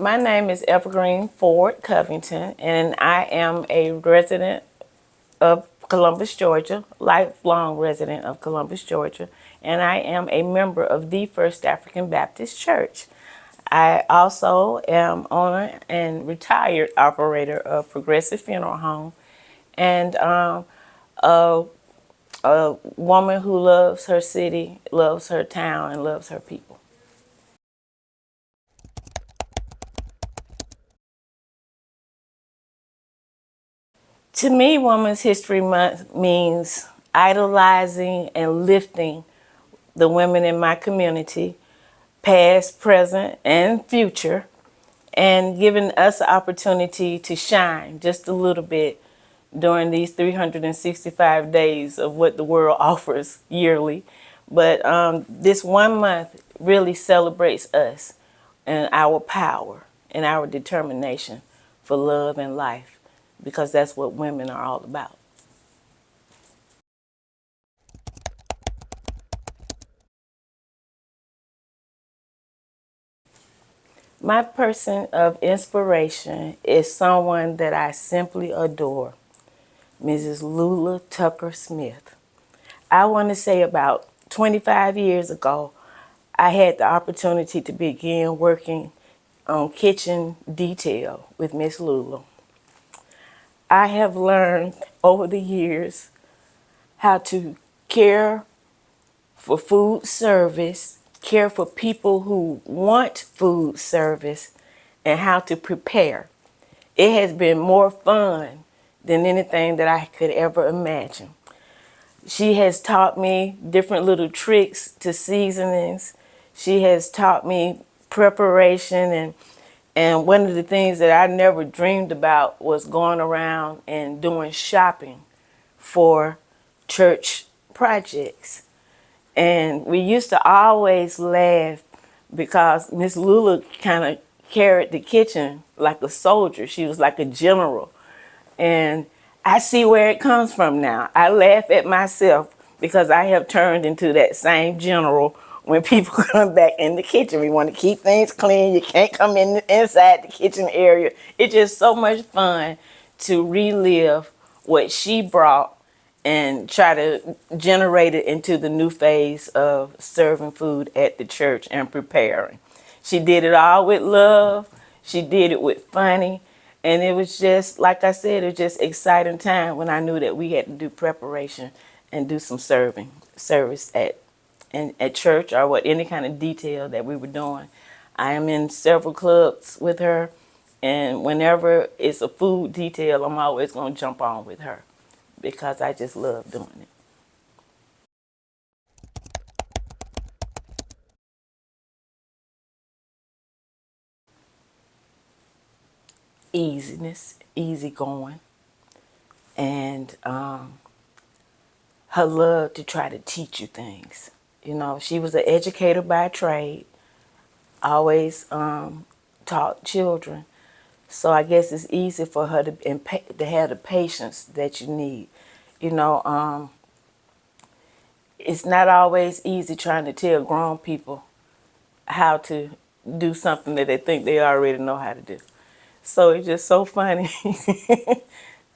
My name is Evergreen Ford-Covington, and I am a resident of Columbus, Georgia, lifelong resident of Columbus, Georgia, and I am a member of the First African Baptist Church. I also am owner and retired operator of Progressive Funeral Home, and a, a woman who loves her city, loves her town, and loves her people. To me, Women's History Month means idolizing and lifting the women in my community, past, present, and future, and giving us an opportunity to shine just a little bit during these 365 days of what the world offers yearly. But this 1 month really celebrates us and our power and our determination for love and life, because that's what women are all about. My person of inspiration is someone that I simply adore, Mrs. Lula Tucker Smith. I want to say about 25 years ago, I had the opportunity to begin working on kitchen detail with Miss Lula. I have learned over the years how to care for food service, care for people who want food service, and how to prepare. It has been more fun than anything that I could ever imagine. She has taught me different little tricks to seasonings. She has taught me preparation, and one of the things that I never dreamed about was going around and doing shopping for church projects. And we used to always laugh because Miss Lula kind of carried the kitchen like a soldier. She was like a general. And I see where it comes from now. I laugh at myself because I have turned into that same general when people come back in the kitchen. We want to keep things clean. You can't come inside the kitchen area. It's just so much fun to relive what she brought and try to generate it into the new phase of serving food at the church and preparing. She did it all with love. She did it with funny. And it was just, like I said, it was just exciting time when I knew that we had to do preparation and do some service at church or what any kind of detail that we were doing. I am in several clubs with her, and whenever it's a food detail, I'm always going to jump on with her because I just love doing it. Easiness, easy going, and her love to try to teach you things. You know, she was an educator by trade, always taught children. So I guess it's easy for her to have the patience that you need. You know, it's not always easy trying to tell grown people how to do something that they think they already know how to do. So it's just so funny.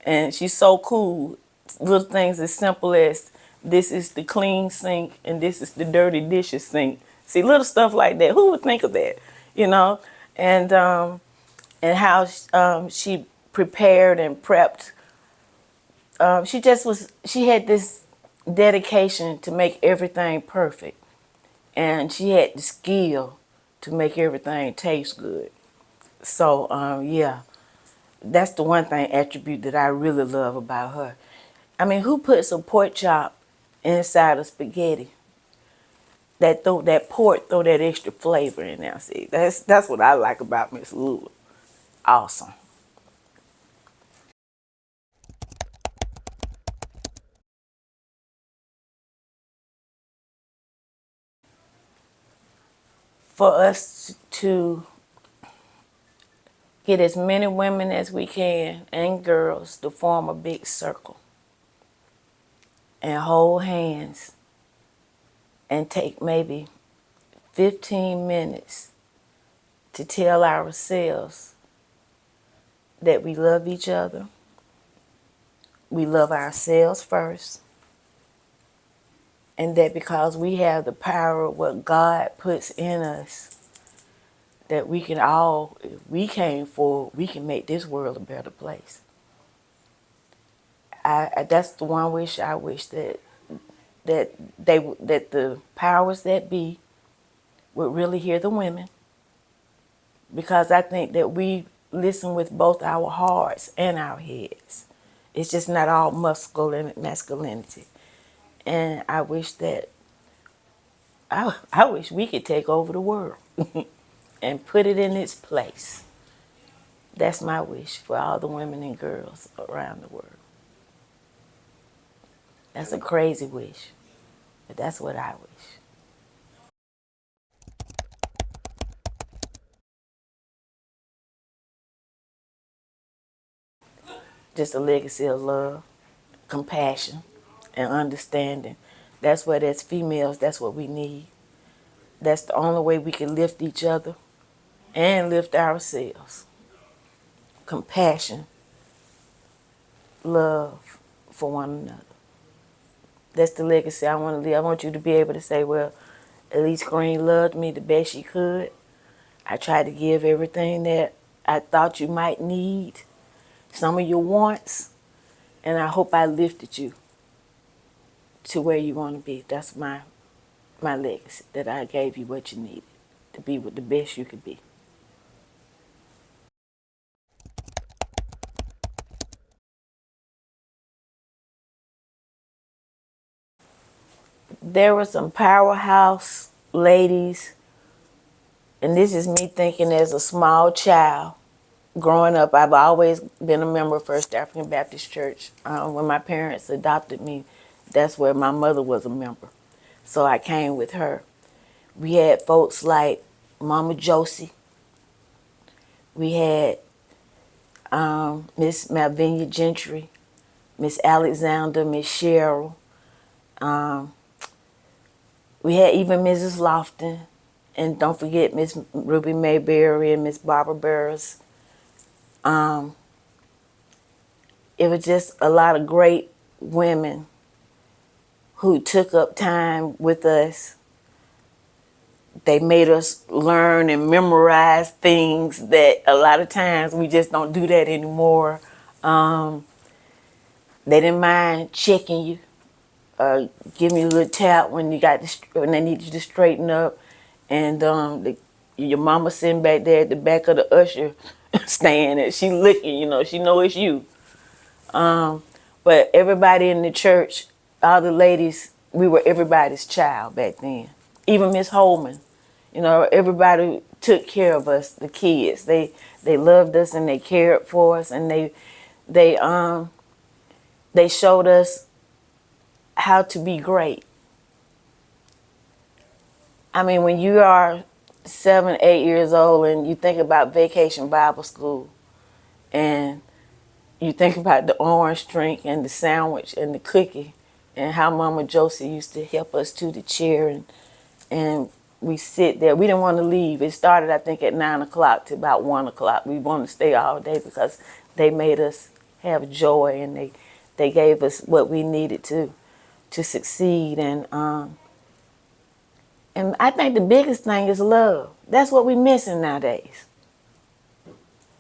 And she's so cool. Little things as simple as this is the clean sink and this is the dirty dishes sink. See, little stuff like that. Who would think of that? You know, and how she prepared and prepped. She just was. She had this dedication to make everything perfect, and she had the skill to make everything taste good. So yeah, that's the one thing attribute that I really love about her. I mean, who puts a pork chop inside of spaghetti? That pork throw that extra flavor in there. See, that's what I like about Miss Lula. Awesome. For us to get as many women as we can and girls to form a big circle and hold hands and take maybe 15 minutes to tell ourselves that we love each other, we love ourselves first, and that because we have the power of what God puts in us, that we can all, if we came forward, we can make this world a better place. That's the one wish I wish that the powers that be would really hear the women, because I think that we listen with both our hearts and our heads. It's just not all masculinity. And I wish that I wish we could take over the world and put it in its place. That's my wish for all the women and girls around the world. That's a crazy wish, but that's what I wish. Just a legacy of love, compassion, and understanding. That's what, as females, that's what we need. That's the only way we can lift each other and lift ourselves. Compassion, love for one another. That's the legacy I want to leave. I want you to be able to say, well, Elise Green loved me the best she could. I tried to give everything that I thought you might need, some of your wants, and I hope I lifted you to where you want to be. That's my legacy, that I gave you what you needed to be with the best you could be. There were some powerhouse ladies, and this is me thinking as a small child. Growing up, I've always been a member of First African Baptist Church. When my parents adopted me, that's where my mother was a member. So I came with her. We had folks like Mama Josie. We had Miss Malvinia Gentry, Miss Alexander, Miss Cheryl. We had even Mrs. Lofton. And don't forget Miss Ruby Mayberry and Miss Barbara Burris. It was just a lot of great women who took up time with us. They made us learn and memorize things that a lot of times we just don't do that anymore. They didn't mind checking you, giving you a little tap when when they need you to straighten up, and your mama sitting back there at the back of the usher stand, and she looking, she know it's you. But everybody in the church, all the ladies, we were everybody's child back then. Even Miss Holman, everybody took care of us, the kids. They loved us and they cared for us, and they showed us how to be great. I mean, when you are 7, 8 years old and you think about Vacation Bible School, and you think about the orange drink and the sandwich and the cookie, and how Mama Josie used to help us to the chair, and we sit there. We didn't want to leave. It started, I think, at 9 o'clock to about 1 o'clock. We wanted to stay all day because they made us have joy, and they gave us what we needed to succeed. And I think the biggest thing is love. That's what we're missing nowadays.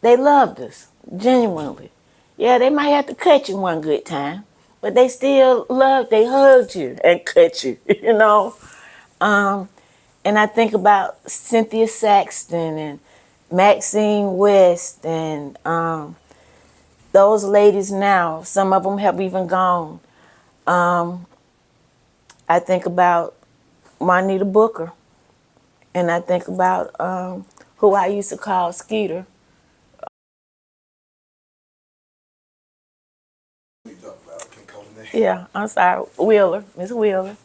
They loved us, genuinely. Yeah, they might have to cut you one good time, but they still loved, they hugged you and cut you, And I think about Cynthia Saxton and Maxine West and those ladies now. Some of them have even gone. I think about Juanita Booker, and I think about who I used to call Skeeter. Yeah, I'm sorry, Wheeler, Miss Wheeler.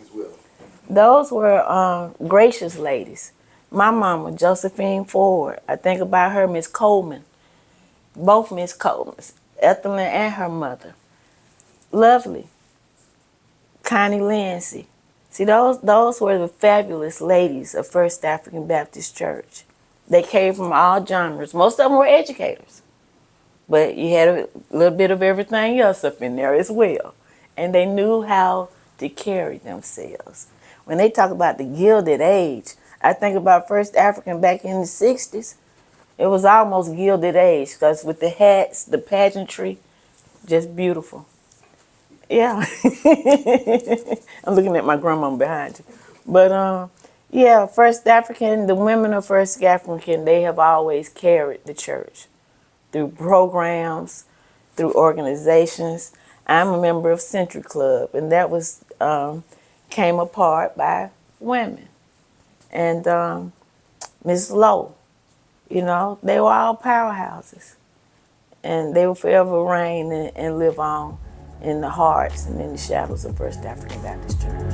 Those were gracious ladies. My mama, Josephine Ford, I think about her, Miss Coleman, both Miss Colemans, Ethelyn and her mother. Lovely. Connie Lindsay. See, those were the fabulous ladies of First African Baptist Church. They came from all genres. Most of them were educators, but you had a little bit of everything else up in there as well. And they knew how to carry themselves. When they talk about the Gilded Age, I think about First African back in the 60s. It was almost Gilded Age because with the hats, the pageantry, just beautiful. Yeah. I'm looking at my grandma behind you. But yeah, First African, the women of First African, they have always carried the church through programs, through organizations. I'm a member of Century Club, and that was came apart by women. And Miss Lowe, you know, they were all powerhouses. And they will forever reign and live on in the hearts and in the shadows of First African Baptist Church.